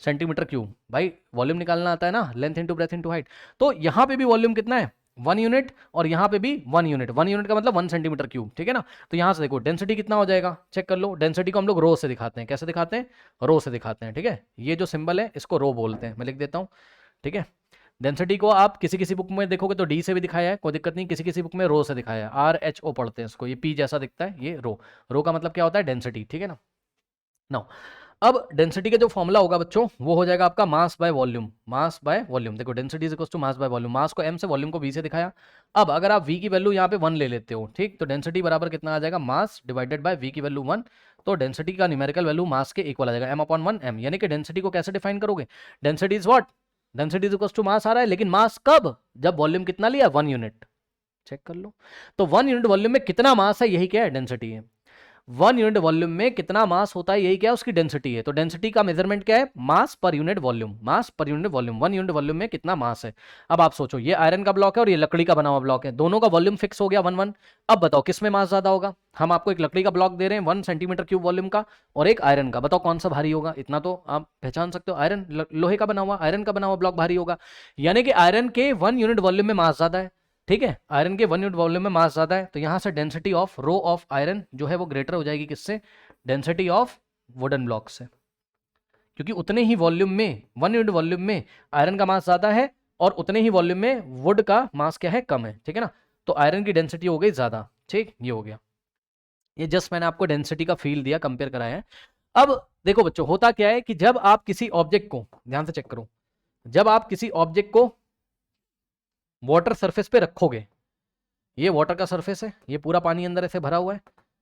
सेंटीमीटर क्यूब। भाई वॉल्यूम निकालना आता है ना, length into breadth into height. तो यहाँ पे भी वॉल्यूम कितना है? 1 यूनिट, और यहाँ पे भी 1 यूनिट। 1 यूनिट का मतलब 1 सेंटीमीटर क्यूब। ठीक है ना, तो यहाँ से देखो डेंसिटी कितना हो जाएगा, चेक कर लो। डेंसिटी को हम लोग रो से दिखाते हैं। कैसे दिखाते हैं? रो से दिखाते हैं। ठीक है, ये जो सिंबल है इसको रो बोलते हैं, मैं लिख देता हूँ। ठीक है, डेंसिटी को आप किसी किसी बुक में देखोगे तो डी से भी दिखाया है, कोई दिक्कत नहीं, किसी किसी बुक में रो से दिखाया है, RHO पढ़ते हैं इसको, ये पी जैसा दिखता है, ये रो। रो का मतलब क्या होता है? डेंसिटी। ठीक है ना, नाउ अब डेंसिटी का जो फॉर्मूला होगा बच्चों वो हो जाएगा आपका mass by volume. Mass by volume, देखो density is equals to mass by volume. Mass को m से, वॉल्यूम को v से दिखाया। अब अगर आप v की वैल्यू यहाँ पे 1 ले लेते हो, ठीक, तो डेंसिटी बराबर कितना आ जाएगा? मास डिवाइडेड बाय v की वैल्यू 1। तो डेंसिटी का न्यूमेरिकल वैल्यू मास के इक्वल आ जाएगा, m/1m। यानी कि डेंसिटी को कैसे डिफाइन करोगे? Density is what? Density is equals to mass आ रहा है, लेकिन मास कब? जब वॉल्यूम कितना लिया? 1 यूनिट। चेक कर लो, तो 1 यूनिट वॉल्यूम में कितना मास है, यही क्या है? डेंसिटी है। 1 यूनिट वॉल्यूम में कितना मास होता है, यही क्या है? उसकी डेंसिटी है। तो डेंसिटी का मेजरमेंट क्या है? मास पर यूनिट वॉल्यूम। मास per unit volume, 1 unit volume में कितना मास है। अब आप सोचो, ये आयरन का ब्लॉक है और ये लकड़ी का बना हुआ ब्लॉक है, दोनों का वॉल्यूम फिक्स हो गया 1 1। अब बताओ किस में मास ज्यादा होगा? हम आपको एक लकड़ी का ब्लॉक दे रहे हैं 1 सेंटीमीटर क्यूब वॉल्यूम का, और एक आयरन का, बताओ कौन सा भारी होगा? इतना तो आप पहचान सकते हो, आयरन, लोहे का बना हुआ, आयरन का बना हुआ ब्लॉक भारी होगा। यानी कि आयरन के 1 यूनिट वॉल्यूम में मास ज्यादा है। ठीक है, आयरन के 1 यूनिट वॉल्यूम में मास ज्यादा है, तो यहां से density of rho of iron जो है वो ग्रेटर हो जाएगी किससे? डेंसिटी ऑफ वुडन ब्लॉक से, क्योंकि उतने ही वॉल्यूम में, 1 यूनिट वॉल्यूम में आयरन का मास ज्यादा है और उतने ही वॉल्यूम में वुड का मास क्या है? कम है। ठीक है ना, तो आयरन की डेंसिटी हो गई ज्यादा। ठीक, ये हो गया, ये जस्ट मैंने आपको डेंसिटी का फील दिया, कंपेयर कराया है। अब देखो बच्चों होता क्या है कि जब आप किसी ऑब्जेक्ट को, ध्यान से चेक करो, जब आप किसी ऑब्जेक्ट को वाटर सरफेस पे रखोगे, ये वाटर का सरफेस है, ये पूरा पानी अंदर ऐसे भरा हुआ है।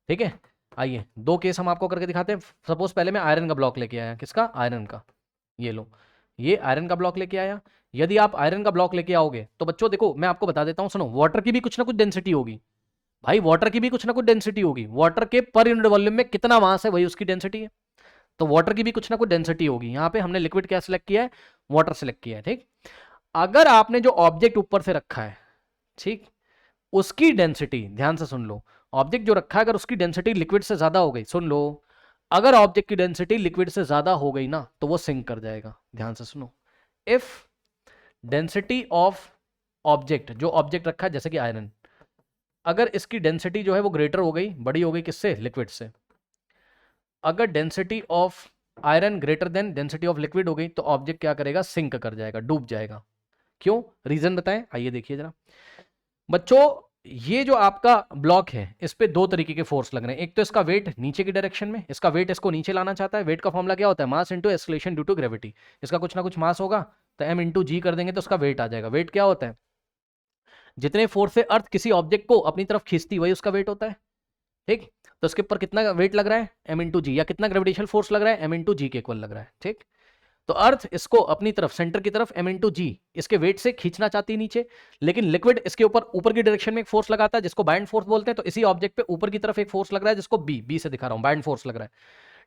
ठीक है, आइए दो केस हम आपको करके दिखाते हैं। सपोज पहले मैं आयरन का ब्लॉक लेके आया, किसका? आयरन का, ये लो, ये आयरन का ब्लॉक लेके आया। यदि आप आयरन का ब्लॉक लेके आओगे तो बच्चों देखो मैं आपको बता देता हूं, सुनो, वाटर की भी कुछ ना कुछ डेंसिटी होगी भाई, वाटर की भी कुछ ना कुछ डेंसिटी होगी। वाटर के पर यूनिट वॉल्यूम में कितना मास है वही उसकी डेंसिटी है। तो वाटर की भी कुछ ना कुछ डेंसिटी होगी। यहाँ पे हमने लिक्विड क्या सिलेक्ट किया है, वाटर सिलेक्ट किया है, ठीक। अगर आपने जो ऑब्जेक्ट ऊपर से रखा है, ठीक, उसकी डेंसिटी, ध्यान से सुन लो, ऑब्जेक्ट जो रखा है अगर उसकी डेंसिटी लिक्विड से ज्यादा हो गई, सुन लो, अगर ऑब्जेक्ट की डेंसिटी लिक्विड से ज्यादा हो गई ना तो वो सिंक कर जाएगा। ध्यान से सुनो, इफ डेंसिटी ऑफ ऑब्जेक्ट, जो ऑब्जेक्ट रखा है जैसे कि आयरन, अगर इसकी डेंसिटी जो है वो ग्रेटर हो गई, बड़ी हो गई, किससे, लिक्विड से, अगर density of iron greater than density of liquid हो गई तो ऑब्जेक्ट क्या करेगा, सिंक कर जाएगा, डूब जाएगा। क्यों, रीजन बताएं, आइए देखिए जरा बच्चों। ये जो आपका ब्लॉक है इस पे दो तरीके के फोर्स लग रहे हैं। एक तो इसका वेट नीचे की डायरेक्शन में, इसका वेट इसको नीचे लाना चाहता है। वेट का फॉर्मूला क्या होता है, mass into acceleration due to gravity. इसका कुछ ना कुछ मास होगा तो m इंटू जी कर देंगे तो उसका वेट आ जाएगा। वेट क्या होता है, जितने फोर्स से अर्थ किसी ऑब्जेक्ट को अपनी तरफ खींचती वही उसका वेट होता है, ठीक। तो उसके ऊपर कितना वेट लग रहा है, m इंटू जी, या कितना ग्रेविटेशनल फोर्स लग रहा है, m इंटू जी के इक्वल लग रहा है, ठीक। तो अर्थ इसको अपनी तरफ, सेंटर की तरफ m इंटू जी इसके वेट से खींचना चाहती है नीचे, लेकिन लिक्विड इसके ऊपर की डायरेक्शन में एक फोर्स लगाता है जिसको बाइंड फोर्स बोलते हैं। तो इसी ऑब्जेक्ट पे ऊपर की तरफ एक फोर्स लग रहा है जिसको बी से दिखा रहा हूं, बाइंड फोर्स लग रहा है,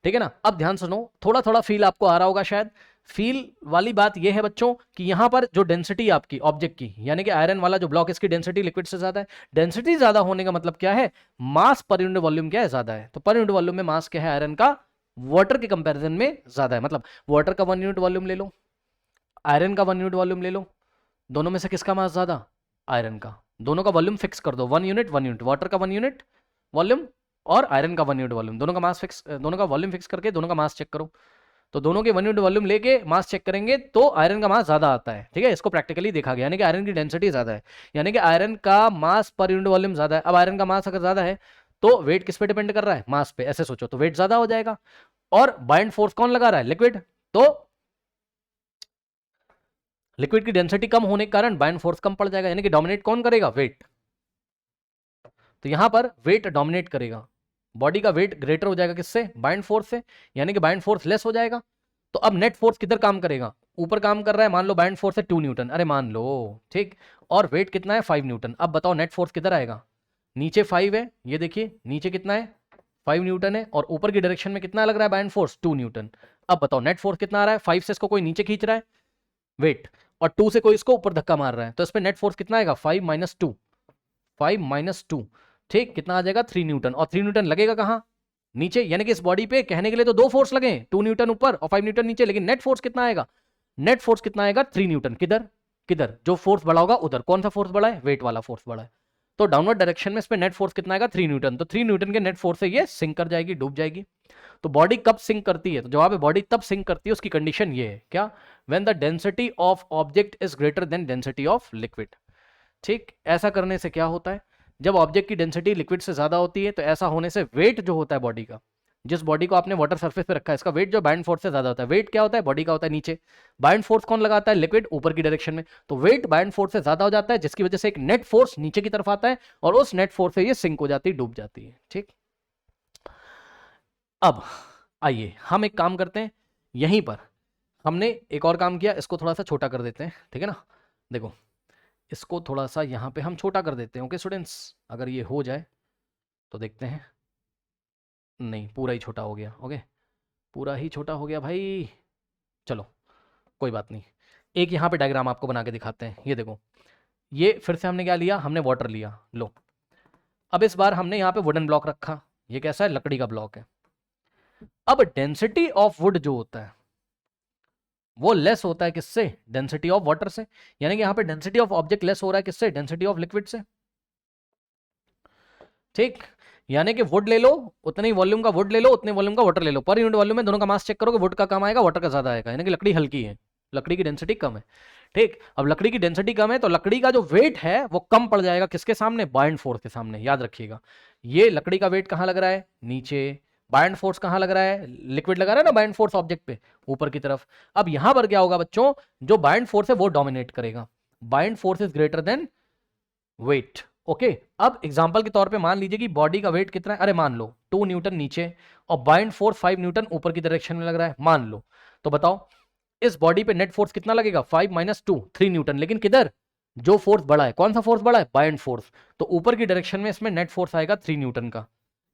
ठीक है ना। अब ध्यान सुनो, थोड़ा थोड़ा फील आपको आ रहा होगा शायद। फील वाली बात यह है बच्चों कि यहां पर जो डेंसिटी आपकी ऑब्जेक्ट की, यानी कि आयरन वाला जो ब्लॉक, इसकी डेंसिटी लिक्विड से ज्यादा है। डेंसिटी ज्यादा होने का मतलब क्या है, मास पर यूनिट वॉल्यूम क्या है, ज्यादा है। तो पर यूनिट वॉल्यूम में मास क्या है आयरन का, वाटर के कंपैरिजन में ज्यादा है। मतलब वाटर का 1 यूनिट वॉल्यूम ले लो, आयरन का 1 यूनिट वॉल्यूम ले लो, दोनों में से किसका मास ज्यादा, आयरन का। दोनों का वॉल्यूम फिक्स कर दो, 1 यूनिट 1 यूनिट, वाटर का 1 यूनिट वॉल्यूम और आयरन का 1 यूनिट वॉल्यूम, दोनों का मास फिक्स, दोनों का वॉल्यूम फिक्स करके दोनों का मास चेक करो। तो दोनों के 1 यूनिट वॉल्यूम लेके मास चेक करेंगे तो आयरन का मास ज्यादा आता है, ठीक है। इसको प्रैक्टिकली देखा गया, यानी कि आयरन की डेंसिटी ज्यादा है, यानी कि आयरन का मास पर यूनिट वॉल्यूम ज्यादा है। अब आयरन का मास अगर ज्यादा है तो वेट किस पे डिपेंड कर रहा है, मास पे, ऐसे सोचो, तो वेट ज्यादा हो जाएगा। और बाइंड फोर्स कौन लगा रहा है, लिक्विड। तो लिक्विड की डेंसिटी कम होने के कारण बाइंड फोर्स कम पड़ जाएगा, यानी कि डोमिनेट कौन करेगा, वेट। तो यहां पर वेट डोमिनेट करेगा, बॉडी का वेट ग्रेटर हो जाएगा किससे, बाइंड फोर्स से, यानी कि बाइंड फोर्स लेस हो जाएगा। तो अब नेट फोर्स किधर काम करेगा, ऊपर काम कर रहा है, मान लो बाइंड फोर्स है 2 न्यूटन, अरे मान लो, ठीक, और वेट कितना है 5 न्यूटन। अब बताओ नेट फोर्स किधर आएगा, नीचे 5 है, ये देखिए नीचे कितना है 5 न्यूटन है, और ऊपर की डायरेक्शन में कितना लग रहा है बाइंड फोर्स 2 न्यूटन। अब बताओ नेट फोर्स कितना आ रहा है, 5 से इसको कोई नीचे खींच रहा है वेट, और 2 से कोई इसको ऊपर धक्का मार रहा है, तो इस पे नेट फोर्स कितना आएगा, 5 माइनस 2, 5 माइनस 2, ठीक, कितना आ जाएगा 3 न्यूटन। और 3 न्यूटन लगेगा कहाँ, नीचे, यानी कि इस बॉडी पे कहने के लिए तो दो फोर्स लगे, 2 न्यूटन ऊपर और 5 न्यूटन नीचे, लेकिन नेट फोर्स कितना आएगा, नेट फोर्स कितना आएगा 3 न्यूटन। किधर किधर, जो फोर्स बढ़ा होगा उधर, कौन सा फोर्स बढ़ा है, वेट वाला फोर्स बढ़ा है। तो डाउनवर्ड डायरेक्शन में इस पे नेट फोर्स कितना आएगा 3 न्यूटन। तो 3 न्यूटन के नेट फोर्स से ये सिंक कर जाएगी, डूब जाएगी। तो बॉडी कब सिंक करती है, तो जवाब है बॉडी तब सिंक करती है, उसकी कंडीशन ये है क्या, when the density of object is greater then density of liquid, ठीक। ऐसा करने से क्या होता है, जब ऑब्जेक्ट की डेंसिटी लिक्विड से ज्यादा होती है तो ऐसा होने से वेट जो होता है बॉडी का, जिस बॉडी को आपने वाटर सरफेस पे रखा है, इसका वेट जो बाइंड फोर्स से ज्यादा होता है। वेट क्या होता है, बॉडी का होता है नीचे, बाइंड फोर्स कौन लगाता है, लिक्विड, ऊपर की डायरेक्शन में। तो वेट बाइंड फोर्स से ज्यादा हो जाता है, जिसकी वजह से एक नेट फोर्स नीचे की तरफ आता है, और उस नेट फोर्स से ये सिंक हो जाती है, डूब जाती है, ठीक। अब आइए हम एक काम करते हैं, यहीं पर हमने एक और काम किया, इसको थोड़ा सा छोटा कर देते हैं, ठीक है ना। देखो इसको थोड़ा सा यहाँ पे हम छोटा कर देते हैं, ओके स्टूडेंट्स, अगर ये हो जाए तो देखते हैं। नहीं, पूरा ही छोटा हो गया, ओके, पूरा ही छोटा हो गया भाई, चलो कोई बात नहीं। एक यहाँ पे डायग्राम आपको बना के दिखाते हैं, ये देखो, ये फिर से हमने क्या लिया, हमने वाटर लिया, लो। अब इस बार हमने यहाँ पे वुडन ब्लॉक रखा, ये कैसा है, लकड़ी का ब्लॉक है। अब डेंसिटी ऑफ वुड जो होता है वो लेस होता है किससे, डेंसिटी ऑफ वाटर से, यानी कि यहाँ पे डेंसिटी ऑफ ऑब्जेक्ट लेस हो रहा है किससे, डेंसिटी ऑफ लिक्विड से, ठीक। यानी कि वुड ले लो, उतने ही वॉल्यूम का वुड ले लो, उतने वॉल्यूम का वाटर ले लो, पर यूनिट वॉल्यूम में दोनों का मास चेक करोगे, वुड का कम आएगा, वाटर का ज्यादा आएगा, यानी कि लकड़ी हल्की है, लकड़ी की डेंसिटी कम है, ठीक। अब लकड़ी की डेंसिटी कम है तो लकड़ी का जो वेट है वो कम पड़ जाएगा किसके सामने, बाइंड फोर्स के सामने, याद रखिएगा। ये लकड़ी का वेट कहाँ लग रहा है, नीचे, बाइंड फोर्स कहाँ लग रहा है, लिक्विड लगा रहा है ना बाइंड फोर्स ऑब्जेक्ट पे, ऊपर की तरफ। अब यहां पर क्या होगा बच्चों, जो बाइंड फोर्स है वो डोमिनेट करेगा, buoyant force is greater than weight, okay. अब एग्जांपल के तौर पे मान लीजिए कि बॉडी का वेट कितना है, अरे मान लो 2 न्यूटन नीचे और बाइंड फोर्स 5 न्यूटन ऊपर की डायरेक्शन में लग रहा है, मान लो। तो बताओ इस बॉडी पे नेट फोर्स कितना लगेगा, 5 माइनस 2, 3 न्यूटन, लेकिन किधर, जो फोर्स बड़ा है, कौन सा फोर्स बड़ा है, बाइंड फोर्स। तो ऊपर की डायरेक्शन में इसमें नेट फोर्स आएगा 3 न्यूटन का,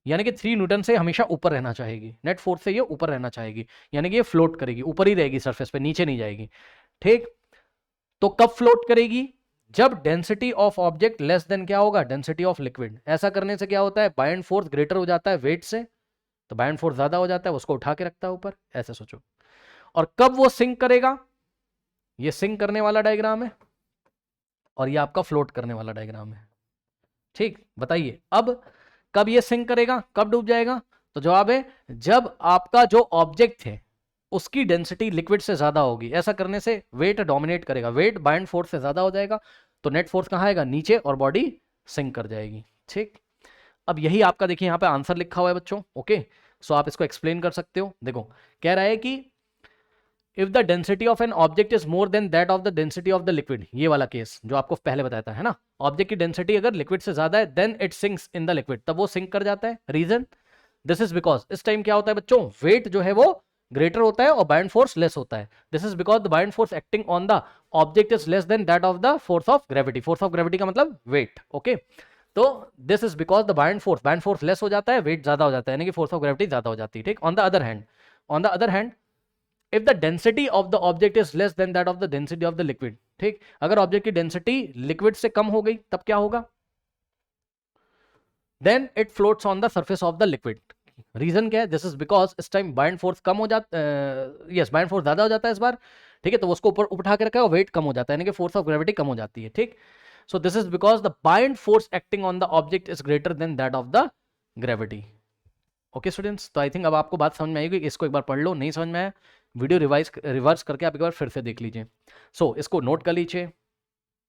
यानी कि 3 न्यूटन से हमेशा ऊपर रहना चाहेगी, नेट फोर्स से ये ऊपर रहना चाहेगी, यानी कि ये फ्लोट करेगी, ऊपर ही रहेगी सरफेस पे, नीचे नहीं जाएगी। ठीक, तो कब फ्लोट करेगी? जब density of object less than क्या होगा? Density of liquid. ऐसा करने से क्या होता है? बायंड फोर्स ग्रेटर हो जाता है वेट से, तो बायंड फोर्स ज्यादा हो जाता है, उसको उठा के रखता है ऊपर, ऐसे सोचो। और कब वो सिंक करेगा? ये सिंक करने वाला डायग्राम है और ये आपका फ्लोट करने वाला डायग्राम है। ठीक, बताइए अब कब ये सिंक करेगा, कब डूब जाएगा? तो जवाब है जब आपका जो ऑब्जेक्ट है उसकी डेंसिटी लिक्विड से ज्यादा होगी। ऐसा करने से वेट डोमिनेट करेगा, वेट बाइंड फोर्स से ज्यादा हो जाएगा, तो नेट फोर्स कहां आएगा? नीचे, और बॉडी सिंक कर जाएगी। ठीक, अब यही आपका देखिए यहाँ पे आंसर लिखा हुआ है बच्चों। ओके, सो आप इसको एक्सप्लेन कर सकते हो। देखो कह रहा है कि if the density of an object is more than that of the density of the liquid, ये वाला केस जो आपको पहले बताया था, है ना, ऑब्जेक्ट की डेंसिटी अगर लिक्विड से ज्यादा है then it sinks in the liquid, तब वो सिंक कर जाता है। रीजन, दिस इज बिकॉज इस टाइम क्या होता है बच्चों? वेट जो है वो ग्रेटर होता है और बाइंड फोर्स लेस होता है। This is because the bind force acting on the object is less than that of the force of gravity. Force of gravity का मतलब वेट। ओके, तो this is because the bind force less हो जाता है, wait ज्यादा हो जाता है, यानी कि फोर्स ऑफ ग्रेविटी ज्यादा हो जाती है। ठीक, on the other hand if the density of the object is less than that of the density of the liquid, ठीक, अगर ऑब्जेक्ट की डेंसिटी लिक्विड से कम हो गई तब क्या होगा? then it floats on the surface of the liquid। Reason क्या है? दिस इज बिकॉज इस टाइम बाइंड फोर्स कम हो जाता यस बाइंड फोर्स ज्यादा हो जाता है इस बार। ठीक है, तो उसको ऊपर उठा के रखा है और वेट कम हो जाता है, यानी कि फोर्स ऑफ ग्रेविटी कम हो जाती है। ठीक, so this is because the bind force acting on the object is greater then that of the gravity. Okay students, तो आई थिंक अब आपको बात समझ में आएगी। इसको एक बार पढ़ लो, नहीं समझ में आया वीडियो रिवर्स करके आप एक बार फिर से देख लीजिए। सो इसको नोट कर लीजिए।